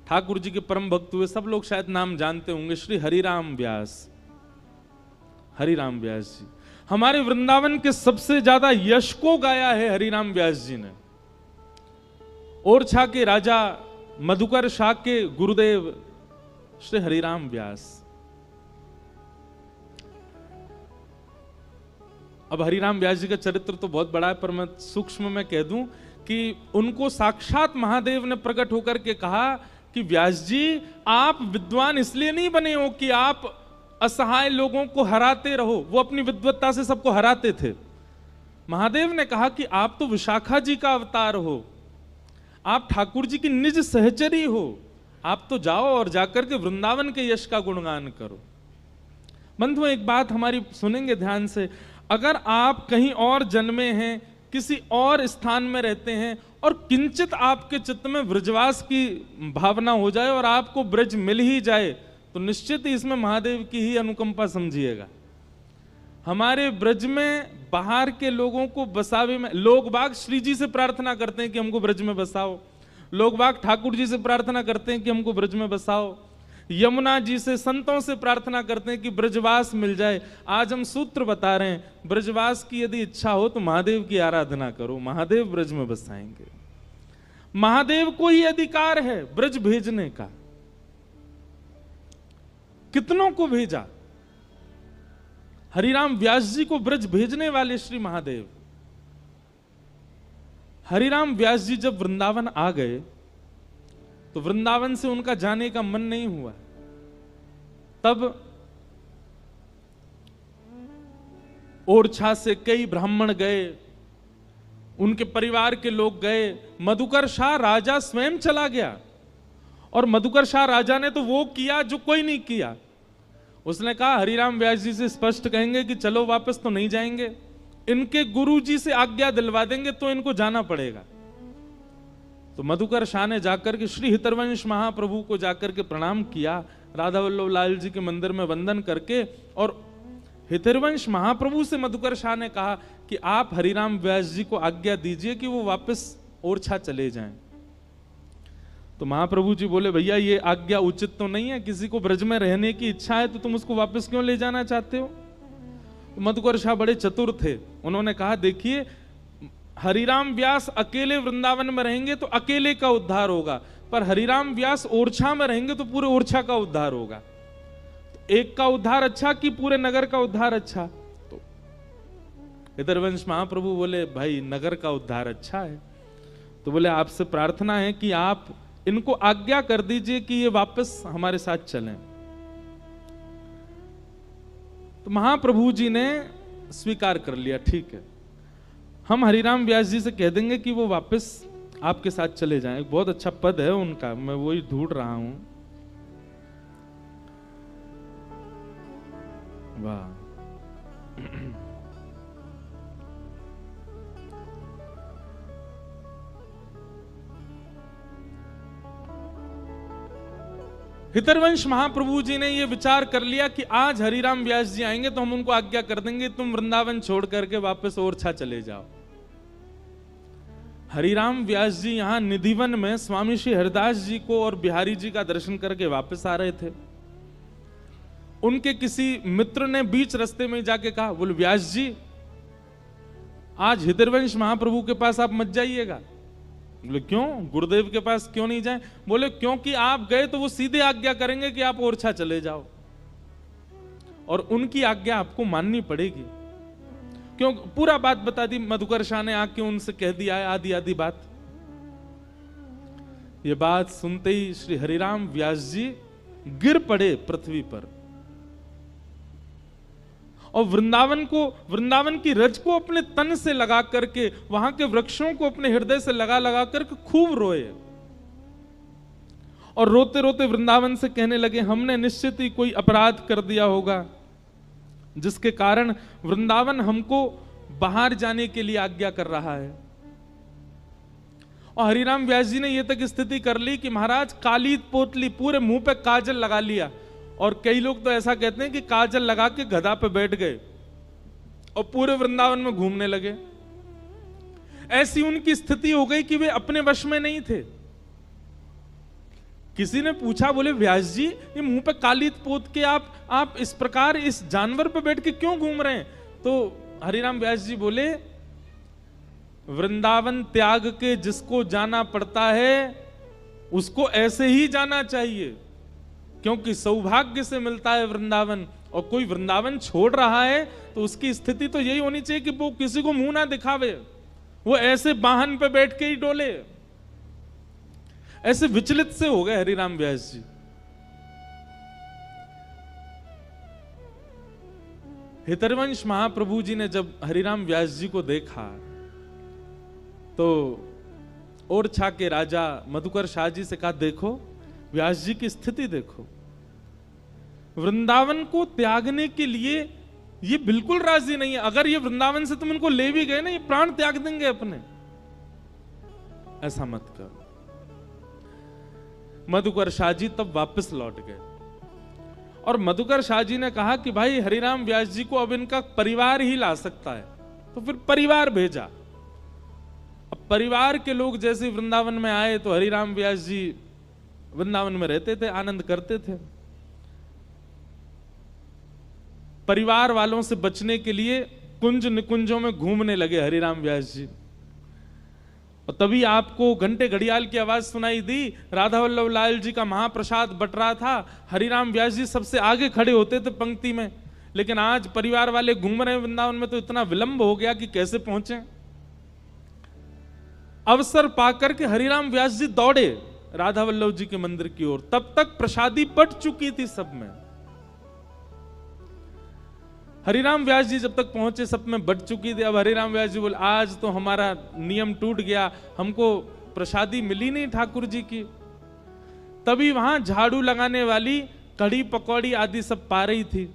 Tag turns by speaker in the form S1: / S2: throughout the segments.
S1: ठाकुर जी के परम भक्त हुए, सब लोग शायद नाम जानते होंगे, श्री हरिराम व्यास। हरिराम व्यास जी हमारे वृंदावन के सबसे ज्यादा यश को गाया है हरिराम व्यास जी ने। ओरछा के राजा मधुकर शाह के गुरुदेव श्री हरिराम व्यास। अब हरिराम व्यास जी का चरित्र तो बहुत बड़ा है, पर मैं सूक्ष्म में कह दूं कि उनको साक्षात महादेव ने प्रकट होकर के कहा कि व्यास जी आप विद्वान इसलिए नहीं बने हो कि आप असहाय लोगों को हराते रहो। वो अपनी विद्वत्ता से सबको हराते थे। महादेव ने कहा कि आप तो विशाखा जी का अवतार हो, आप ठाकुर जी की निज सहचरी हो, आप तो जाओ और जाकर के वृंदावन के यश का गुणगान करो। बंधुओं एक बात हमारी सुनेंगे ध्यान से, अगर आप कहीं और जन्मे हैं, किसी और स्थान में रहते हैं और किंचित आपके चित्त में ब्रजवास की भावना हो जाए और आपको ब्रज मिल ही जाए, तो निश्चित ही इसमें महादेव की ही अनुकंपा समझिएगा। हमारे ब्रज में बाहर के लोगों को बसावे में, लोग बाग श्री जी से प्रार्थना करते हैं कि हमको ब्रज में बसाओ, लोग बाग ठाकुर जी से प्रार्थना करते हैं कि हमको ब्रज में बसाओ, यमुना जी से संतों से प्रार्थना करते हैं कि ब्रजवास मिल जाए। आज हम सूत्र बता रहे हैं, ब्रजवास की यदि इच्छा हो तो महादेव की आराधना करो, महादेव ब्रज में बसाएंगे। महादेव को ही अधिकार है ब्रज भेजने का। कितनों को भेजा? हरिराम व्यास जी को ब्रज भेजने वाले श्री महादेव। हरिराम व्यास जी जब वृंदावन आ गए तो वृंदावन से उनका जाने का मन नहीं हुआ। तब ओरछा से कई ब्राह्मण गए, उनके परिवार के लोग गए, मधुकर शाह राजा स्वयं चला गया। और मधुकर शाह राजा ने तो वो किया जो कोई नहीं किया। उसने कहा हरिराम व्यास जी से स्पष्ट कहेंगे कि चलो वापस तो नहीं जाएंगे, इनके गुरु जी से आज्ञा दिलवा देंगे तो इनको जाना पड़ेगा। तो मधुकर शाह ने जाकर के श्री हितरवंश महाप्रभु को जाकर के प्रणाम किया, राधा वल्लभ लाल जी के मंदिर में वंदन करके, और हितरवंश महाप्रभु से मधुकर शाह ने कहा कि आप हरिराम व्यास जी को आज्ञा दीजिए कि वो वापस ओरछा चले जाएं। तो महाप्रभु जी बोले भैया ये आज्ञा उचित तो नहीं है, किसी को ब्रज में रहने की इच्छा है तो तुम उसको वापस क्यों ले जाना चाहते हो? मधुकर शाह बड़े चतुर थे, उन्होंने कहा देखिए हरिराम व्यास अकेले वृंदावन में रहेंगे तो अकेले का उद्धार होगा, पर हरिराम व्यास ओरछा में रहेंगे तो पूरे ओरछा का उद्धार होगा। तो एक का उद्धार अच्छा कि पूरे नगर का उद्धार अच्छा? तो हितरवंश महाप्रभु बोले भाई नगर का उद्धार अच्छा है। तो बोले आपसे प्रार्थना है कि आप इनको आज्ञा कर दीजिए कि ये वापस हमारे साथ चलें। तो महाप्रभु जी ने स्वीकार कर लिया, ठीक है हम हरिराम व्यास जी से कह देंगे कि वो वापस आपके साथ चले जाएं। एक बहुत अच्छा पद है उनका, मैं वही ढूंढ रहा हूं। वाह हितरवंश महाप्रभु जी ने ये विचार कर लिया कि आज हरिराम व्यास जी आएंगे तो हम उनको आज्ञा कर देंगे तुम वृंदावन छोड़ करके वापस ओरछा चले जाओ। हरिराम व्यास जी यहां निधिवन में स्वामी श्री हरिदास जी को और बिहारी जी का दर्शन करके वापस आ रहे थे। उनके किसी मित्र ने बीच रास्ते में जाके कहा बोले व्यास जी आज हितरवंश महाप्रभु के पास आप मत जाइएगा। बोले क्यों, गुरुदेव के पास क्यों नहीं जाएं? बोले क्योंकि आप गए तो वो सीधे आज्ञा करेंगे कि आप ओरछा चले जाओ और उनकी आज्ञा आपको माननी पड़ेगी। क्यों? पूरा बात बता दी मधुकर शाह ने, आके उनसे कह दिया है आदि आदि बात। ये बात सुनते ही श्री हरिराम व्यास जी गिर पड़े पृथ्वी पर और वृंदावन की रज को अपने तन से लगा करके, वहां के वृक्षों को अपने हृदय से लगा लगा करके खूब रोए और रोते रोते वृंदावन से कहने लगे हमने निश्चित ही कोई अपराध कर दिया होगा जिसके कारण वृंदावन हमको बाहर जाने के लिए आज्ञा कर रहा है। और हरिराम व्यास जी ने यह तक स्थिति कर ली कि महाराज काली पोतली, पूरे मुंह पे काजल लगा लिया, और कई लोग तो ऐसा कहते हैं कि काजल लगा के गधा पे बैठ गए और पूरे वृंदावन में घूमने लगे। ऐसी उनकी स्थिति हो गई कि वे अपने वश में नहीं थे। किसी ने पूछा, बोले व्यास जी ये मुंह पे कालीत पोत के आप इस प्रकार इस जानवर पे बैठ के क्यों घूम रहे हैं? तो हरिराम व्यास जी बोले, वृंदावन त्याग के जिसको जाना पड़ता है उसको ऐसे ही जाना चाहिए, क्योंकि सौभाग्य से मिलता है वृंदावन। और कोई वृंदावन छोड़ रहा है तो उसकी स्थिति तो यही होनी चाहिए कि वो किसी को मुंह ना दिखावे, वो ऐसे वाहन पे बैठ के ही डोले। ऐसे विचलित से हो गए हरिराम व्यास जी। हितरवंश महाप्रभु जी ने जब हरिराम व्यास जी को देखा तो ओरछा के राजा मधुकर शाह जी से कहा, देखो व्यास जी की स्थिति देखो, वृंदावन को त्यागने के लिए ये बिल्कुल राजी नहीं है। अगर ये वृंदावन से तुम इनको ले भी गए ना, ये प्राण त्याग देंगे अपने। ऐसा मत करो। मधुकर शाह जी तब वापस लौट गए और मधुकर शाह जी ने कहा कि भाई हरिराम व्यास जी को अब इनका परिवार ही ला सकता है। तो फिर परिवार भेजा। अब परिवार के लोग जैसे वृंदावन में आए तो हरिराम व्यास जी वृंदावन में रहते थे, आनंद करते थे। परिवार वालों से बचने के लिए कुंज निकुंजों में घूमने लगे हरिराम व्यास जी। और तभी आपको घंटे घड़ियाल की आवाज सुनाई दी, राधा वल्लभ लाल जी का महाप्रसाद बट रहा था। हरिराम व्यास जी सबसे आगे खड़े होते थे पंक्ति में, लेकिन आज परिवार वाले घूम रहे हैं वृंदावन में तो इतना विलंब हो गया कि कैसे पहुंचे। अवसर पाकर के हरिराम व्यास जी दौड़े राधा वल्लभ जी के मंदिर की ओर। तब तक प्रसादी बट चुकी थी सब में। हरिराम व्यास जी जब तक पहुंचे सब में बट चुकी थी। अब हरिराम व्यास जी बोले, आज तो हमारा नियम टूट गया, हमको प्रसादी मिली नहीं ठाकुर जी की। तभी वहां झाड़ू लगाने वाली कढ़ी पकौड़ी आदि सब पा रही थी।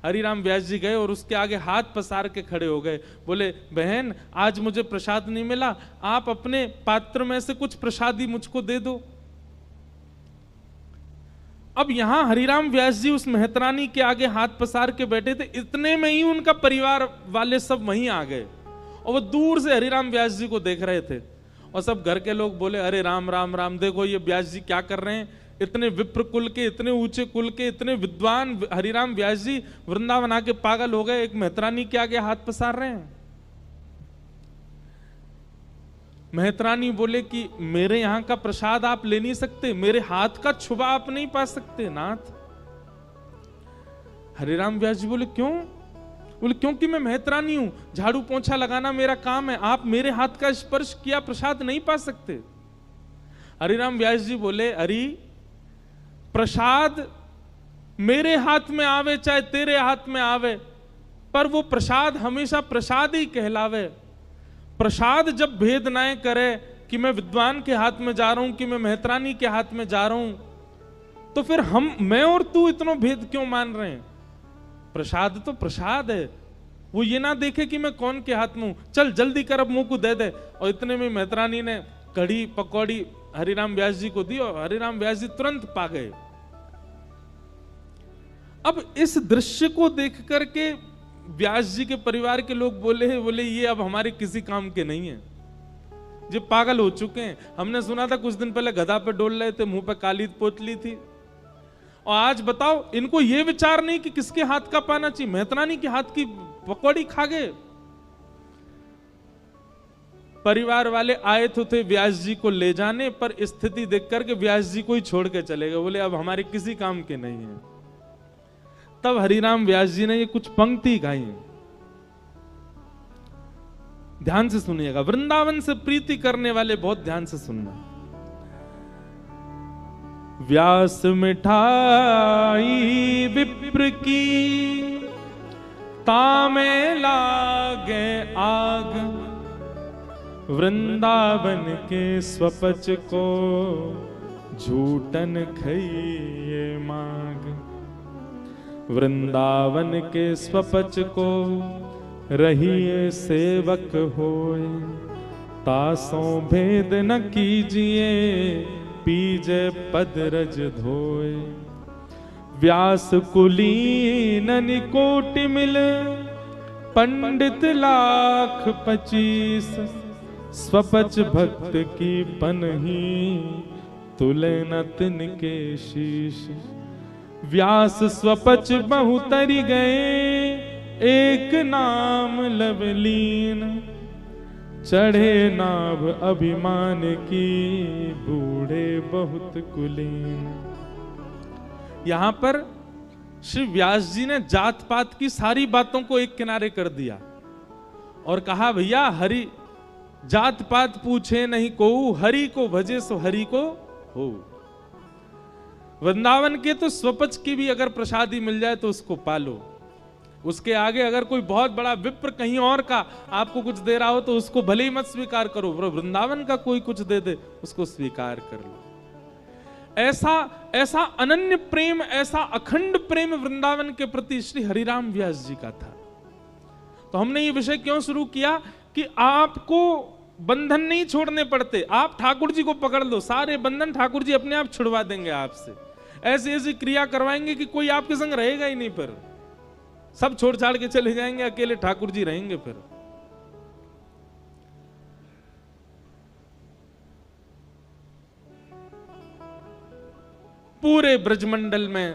S1: हरिराम व्यास जी गए और उसके आगे हाथ पसार के खड़े हो गए। बोले, बहन आज मुझे प्रसाद नहीं मिला, आप अपने पात्र में से कुछ प्रसादी मुझको दे दो। अब यहां हरिराम व्यास जी उस मेहतरानी के आगे हाथ पसार के बैठे थे, इतने में ही उनका परिवार वाले सब वहीं आ गए और वो दूर से हरिराम व्यास जी को देख रहे थे। और सब घर के लोग बोले, अरे राम राम राम, देखो ये व्यास जी क्या कर रहे हैं। इतने विप्र कुल के, इतने ऊंचे कुल के, इतने विद्वान हरिराम व्यास जी वृंदावन आके पागल हो गए, एक मेहतरानी के आगे हाथ पसार रहे हैं। मेहतरानी बोले कि मेरे यहां का प्रसाद आप ले नहीं सकते, मेरे हाथ का छुबा आप नहीं पा सकते नाथ। हरिराम व्यास जी बोले, क्यों? बोले, क्योंकि मैं मेहतरानी हूं, झाड़ू पोंछा लगाना मेरा काम है, आप मेरे हाथ का स्पर्श किया प्रसाद नहीं पा सकते। हरिराम व्यास जी बोले, अरे प्रसाद मेरे हाथ में आवे चाहे तेरे हाथ में आवे, पर वो प्रसाद हमेशा प्रसाद ही कहलावे। प्रसाद जब भेद ना करे कि मैं विद्वान के हाथ में जा रहा हूं कि मैं मेहतरानी के हाथ में जा रहा हूं, तो फिर मैं और तू इतना भेद क्यों मान रहे हैं? प्रसाद तो प्रसाद है, वो ये ना देखे कि मैं कौन के हाथ में हूं, चल जल्दी कर अब मुंह को दे दे। और इतने में मेहतरानी ने कढ़ी पकौड़ी हरिराम व्यास जी को दी और हरिराम व्यास जी तुरंत पा गए। अब इस दृश्य को देख करके व्यास जी के परिवार के लोग बोले ये अब हमारे किसी काम के नहीं है, जो पागल हो चुके हैं। हमने सुना था कुछ दिन पहले गधा पे डोल रहे थे, मुंह पे काली पोतली थी, और आज बताओ इनको ये विचार नहीं कि किसके हाथ का पाना चाहिए। मेहतरानी के हाथ की पकौड़ी खा गए। परिवार वाले आए तो थे व्यास जी को ले जाने, पर स्थिति देख करके व्यास जी को ही छोड़ के चले गए, बोले अब हमारे किसी काम के नहीं है। तब हरिराम व्यास जी ने ये कुछ पंक्ति गाई है, ध्यान से सुनिएगा। वृंदावन से प्रीति करने वाले बहुत ध्यान से सुनना। व्यास मिठाई विप्र की, तामे लागे आग, वृंदावन के स्वपच को झूठन खइए माग। वृंदावन के स्वपच को रहिए सेवक होए, तासों भेद न कीजिए पीजे पद रज धोए। व्यास कुलीन निकोटि मिले, पंडित लाख 25, स्वपच भक्त की पनही तुले न तिनके शीश। व्यास स्वपच बहु तरि गए, एक नाम लवलीन। चढ़े नाभ अभिमान की, बूढ़े बहुत कुलीन। यहां पर श्री व्यास जी ने जात पात की सारी बातों को एक किनारे कर दिया और कहा भैया हरि जात पात पूछे नहीं को, हरि को भजे सो हरि को हो। वृंदावन के तो स्वपच की भी अगर प्रसादी मिल जाए तो उसको पालो। उसके आगे अगर कोई बहुत बड़ा विप्र कहीं और का आपको कुछ दे रहा हो तो उसको भले ही मत स्वीकार करो, वृंदावन का कोई कुछ दे दे उसको स्वीकार कर लो। ऐसा अनन्य प्रेम, ऐसा अखंड प्रेम वृंदावन के प्रति श्री हरिराम व्यास जी का था। तो हमने ये विषय क्यों शुरू किया कि आपको बंधन नहीं छोड़ने पड़ते, आप ठाकुर जी को पकड़ लो, सारे बंधन ठाकुर जी अपने आप छुड़वा देंगे आपसे। ऐसी ऐसी क्रिया करवाएंगे कि कोई आपके संग रहेगा ही नहीं, पर सब छोड़ छाड़ के चले जाएंगे, अकेले ठाकुर जी रहेंगे। फिर पूरे ब्रजमंडल में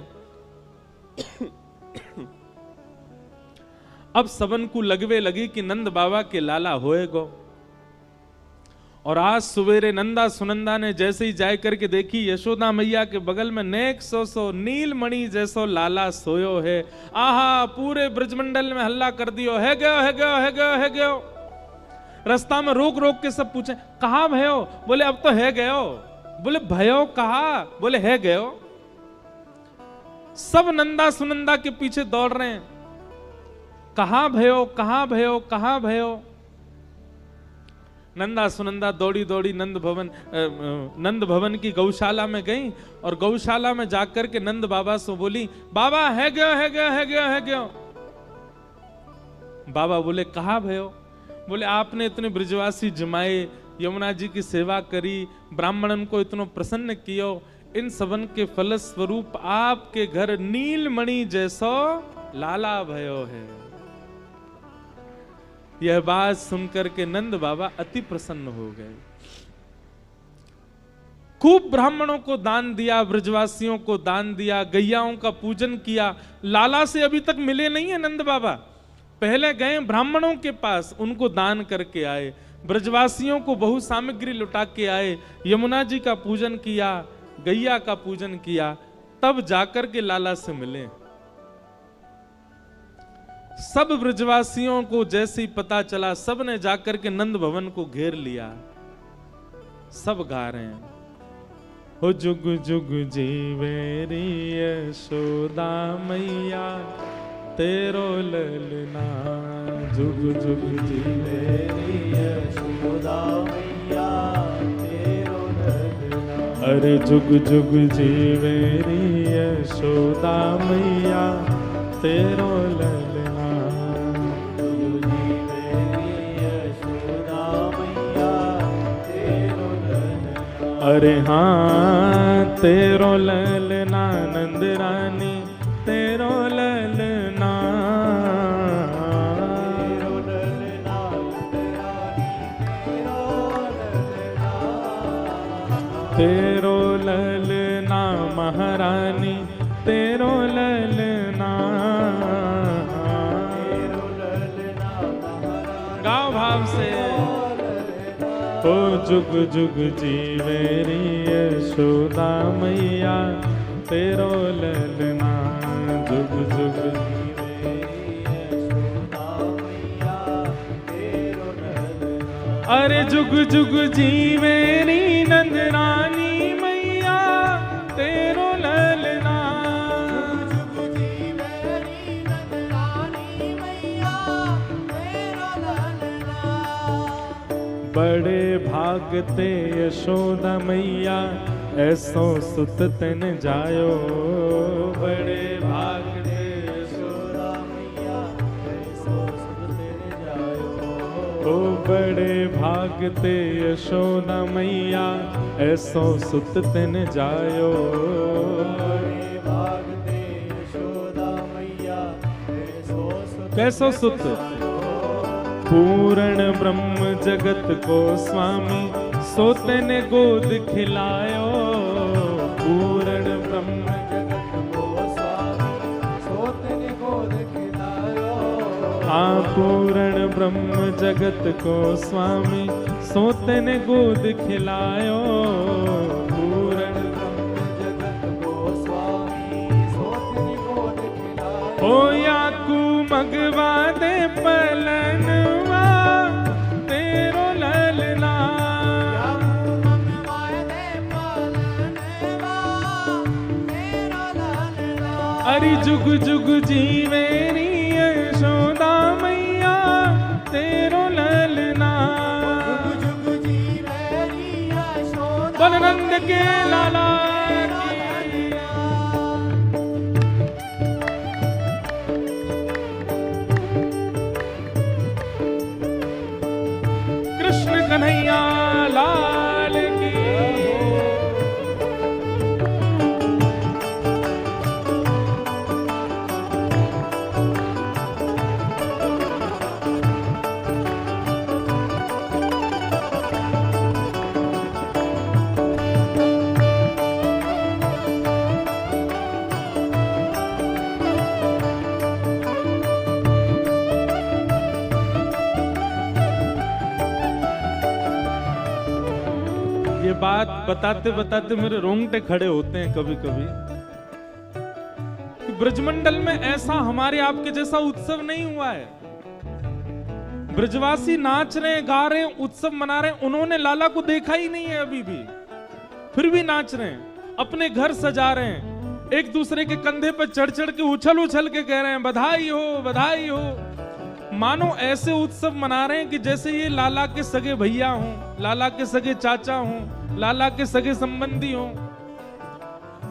S1: अब सबन को लगवे लगी कि नंद बाबा के लाला होएगो। और आज सवेरे नंदा सुनंदा ने जैसे ही जाय करके देखी, यशोदा मैया के बगल में नेक सो नीलमणि जैसो लाला सोयो है। आहा, पूरे ब्रजमंडल में हल्ला कर दियो, है गयो है गयो है गयो है गयो। रास्ता में रोक रोक के सब पूछे कहां भयो, बोले अब तो है गयो। बोले भयो कहा, बोले है गयो। सब नंदा सुनंदा के पीछे दौड़ रहे हैं, कहां भयो कहां भयो कहां भयो। नंदा सुनंदा दौड़ी दौड़ी नंद भवन की गौशाला में गई और गौशाला में जाकर के नंद बाबा से बोली, बाबा है गयो है गयो है गयो है गयो। बाबा बोले कहा भयो, बोले आपने इतने ब्रजवासी जमाए, यमुना जी की सेवा करी, ब्राह्मणन को इतना प्रसन्न कियो, इन सबन के फलस्वरूप आपके घर नीलमणि जैसो लाला भयो है। यह बात सुनकर के नंद बाबा अति प्रसन्न हो गए। खूब ब्राह्मणों को दान दिया, ब्रजवासियों को दान दिया, गैयाओं का पूजन किया। लाला से अभी तक मिले नहीं है नंद बाबा, पहले गए ब्राह्मणों के पास, उनको दान करके आए, ब्रजवासियों को बहु सामग्री लुटा के आए, यमुना जी का पूजन किया, गैया का पूजन किया, तब जाकर के लाला से मिले। सब ब्रजवासियों को जैसे ही पता चला, सब ने जाकर के नंद भवन को घेर लिया। सब गा रहे हैं, हो जुग जुग जीवेरी यशोदा मैया तेरो ललना, जुग जुग जीवेरी यशोदा मैया तेरो ललना। अरे जुग जुग जीवेरी यशोदा मैया तेरो ललना। अरे हाँ तेरो ललना नंद रानी तेरो ललना, तेरो ललना महारानी तेरो ललना। गाओ भाव से, ओ जुग जुग जीवेरी यशोदा मैया तेरो ललना, जुग जुग जीवेरी यशोदा मैया तेरो ललना। अरे जुग जुग जीवेरी नंद रानी मैया तेरो ललना, जुग जीवेरी नंद रानी मैया तेरो ललना। बड़े भागते यशोदा मैया ऐसो सुत तन जायो, बड़े भागते यशोदा मैया ऐसो सुत तन जायो। ओ बड़े भागते यशोदा मैया ऐसो सुत तन जायो, बड़े भागते यशोदा मैया ऐसो सुत। कैसो सुत? पूर्ण ब्रह्म जगत को स्वामी सोते ने गोद खिलायो, पूर्ण ब्रह्म
S2: जगत को स्वामी सोतने गोद खिलायो।
S1: हाँ पूर्ण ब्रह्म जगत को स्वामी सोते ने गोद खिलायो। पूर्ण
S2: ब्रह्म जगत को स्वामी सोतने गोद खिलायो।
S1: ओ याकू मगवा दे पलनवा तेरो ललना।
S2: याकू मंगवाए दे पलनवा तेरो ललना।
S1: अरे जुग जुग जीवेरी यशोदा मैया तेरो ललना।
S2: जुग जुग जीवेरी यशोदा
S1: बोल नंद के लाला की। कृष्ण कन्हैया लाल की। ये बात बताते बताते मेरे रोंगटे खड़े होते हैं कभी कभी कि ब्रजमंडल में ऐसा हमारे आपके जैसा उत्सव नहीं हुआ है। ब्रजवासी नाच रहे गा रहे उत्सव मना रहे, उन्होंने लाला को देखा ही नहीं है अभी भी, फिर भी नाच रहे हैं, अपने घर सजा रहे हैं, एक दूसरे के कंधे पर चढ़ चढ़ के उछल उछल के कह रहे हैं बधाई हो बधाई हो। मानो ऐसे उत्सव मना रहे हैं कि जैसे ये लाला के सगे भैया हों, लाला के सगे चाचा हों, लाला के सगे संबंधी हों।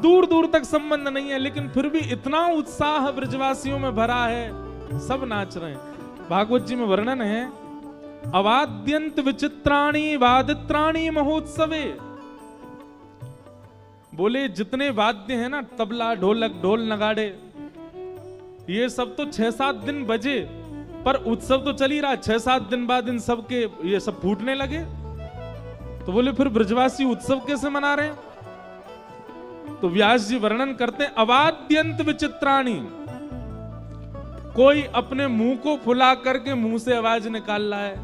S1: दूर दूर तक संबंध नहीं है, लेकिन फिर भी इतना उत्साह ब्रजवासियों में भरा है, सब नाच रहे हैं। भागवत जी में वर्णन है, अवाद्यंत विचित्राणी वादित्राणी महोत्सवे। बोले जितने वाद्य हैं ना, तबला ढोलक ढोल नगाड़े, ये सब तो 6-7 दिन बजे, पर उत्सव तो चल ही रहा। 6-7 दिन बाद इन सब के ये सब फूटने लगे। तो बोले फिर ब्रजवासी उत्सव कैसे मना रहे हैं? तो व्यास जी वर्णन करते हैं, अवाद्यंत विचित्राणी। कोई अपने मुंह को फुला करके मुंह से आवाज निकाल रहा है,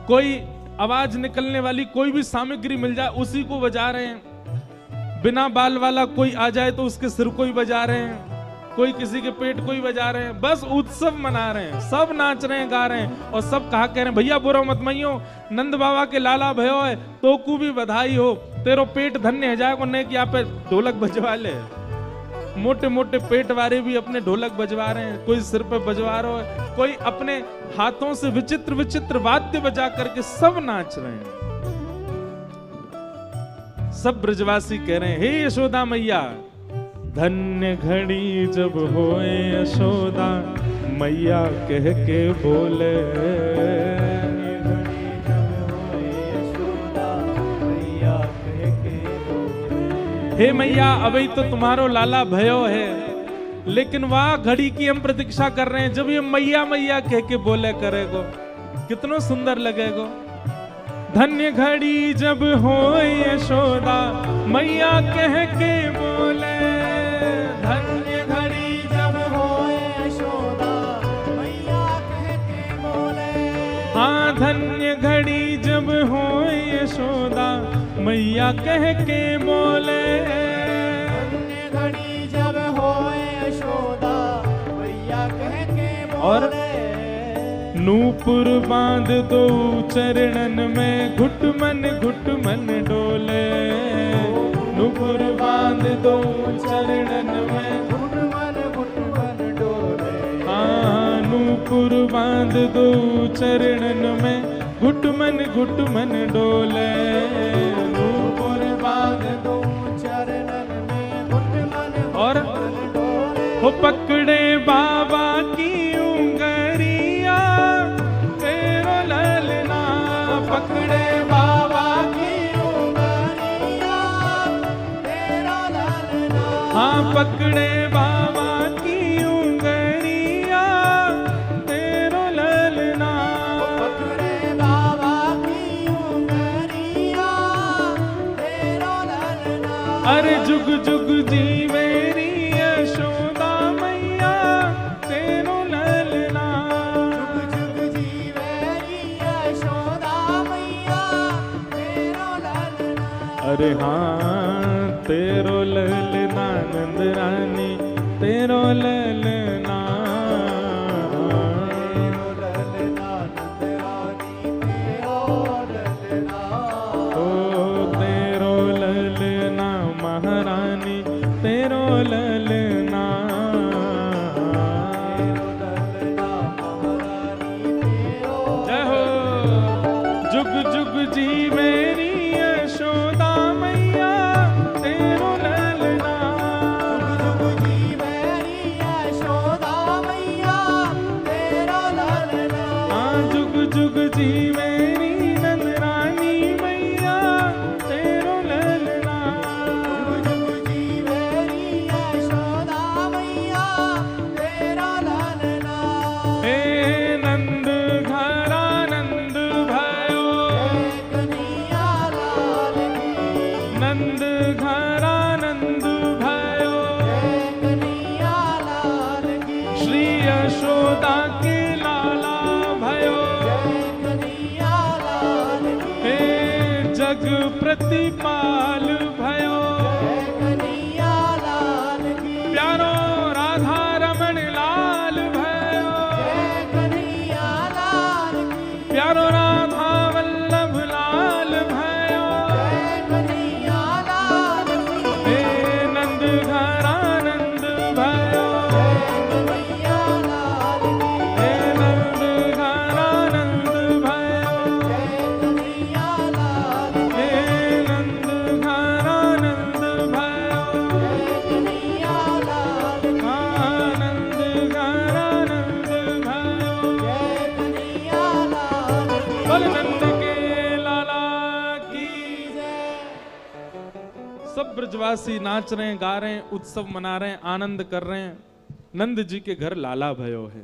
S1: कोई आवाज निकलने वाली कोई भी सामग्री मिल जाए उसी को बजा रहे हैं। बिना बाल वाला कोई आ जाए तो उसके सिर को ही बजा रहे हैं, कोई किसी के पेट को ही बजा रहे हैं। बस उत्सव मना रहे हैं, सब नाच रहे हैं गा रहे हैं, और सब कहा कह रहे हैं भैया बोरो मत मैयो, नंद बाबा के लाला भयो है तो को भी बधाई हो, तेरो पेट धन्य है जाए। ने कि यहाँ पे ढोलक बजवा ले, मोटे मोटे पेट वाले भी अपने ढोलक बजवा रहे हैं, कोई सिर पे बजवा रहा है, कोई अपने हाथों से विचित्र विचित्र वाद्य बजा करके सब नाच रहे हैं। सब ब्रजवासी कह रहे हैं हे यशोदा मैया, धन्य घड़ी जब होए यशोदा मैया कह के बोले। हे मैया अभी तो तुम्हारो लाला भयो है, लेकिन वह घड़ी की हम प्रतीक्षा कर रहे हैं जब ये मैया मैया कह के बोले करेगो, कितना सुंदर लगेगो। धन्य घड़ी जब होए यशोदा मैया कह के बोले। धन्य घड़ी जब होए यशोदा मैया कह के बोले। हाँ धन्य घड़ी जब होए यशोदा मैया कह के बोले।
S2: धन्य घड़ी जब होए यशोदा मैया कह के बोले।
S1: और नूपुर बांध दो चरणन में घुटमन घुटमन डोले। नूपुर बांध दो चरणन में
S2: घुटमन घुटमन डोले।
S1: हाँ नूपुर बांध दो चरणन में घुटमन घुटमन डोले।
S2: नूपुर बांध दो चरणन में घुटमन
S1: और
S2: डोले।
S1: हो पकड़े बाबा की उंगरिया तेरो ललना। पकड़े बाबा की उंगरिया तेरो ललना। हाँ पकड़े बाबा की उंगरिया तेरो ललना।
S2: पकड़े बाबा की उंगरिया तेरो ललना।
S1: अरे जुग जुग जीवेरी यशोदा मैया तेरो ललना।
S2: जुग जुग जीवेरी यशोदा मैया तेरो ललना।
S1: अरे हाँ तेरो ललना नंद रानी तेरो ललना।
S2: तेरो ललना नंद रानी तेरो ललना।
S1: ओ तेरो ललना महारानी तेरो ललना।
S2: तेरो ललना महारानी तेरो।
S1: जय हो। जुग जुग जी मेरी यशोदा मैया तेरो ललना।
S2: जुग जुग जीवेरी यशोदा मैया तेरो ललना।
S1: हाँ जुग जुग जी मेरी नंद रानी मैया तेरो ललना।
S2: जुग जुग जीवेरी यशोदा मैया तेरो ललना।
S1: हे नंद घरा नंद भयो।
S2: कन्हैया लाल की।
S1: नंद घरा नंद भयो।
S2: कन्हैया लाल की।
S1: श्री यशोदा के लाला भयो।
S2: कन्हैया लाल की।
S1: हे जग प्रतिपाल भयो।
S2: कन्हैया लाल की।
S1: प्यारो राधा रमण लाल भयो।
S2: कन्हैया लाल की।
S1: प्यारो राधा वल्लभ लाल भयो।
S2: कन्हैया लाल की।
S1: हे नंद घरा नंद भयो।
S2: कन्हैया लाल की।
S1: हे नंद घरा नंद भयो।
S2: कन्हैया लाल की।
S1: हे नंद घरा नंद भयो।
S2: कन्हैया लाल की।
S1: आनंद घरा नंद भयो।
S2: कन्हैया लाल की।
S1: बोल नंद के लाला की। सब ब्रजवासी नाच रहे हैं गा रहे हैं उत्सव मना रहे हैं आनंद कर रहे हैं। नंद जी के घर लाला भयो है।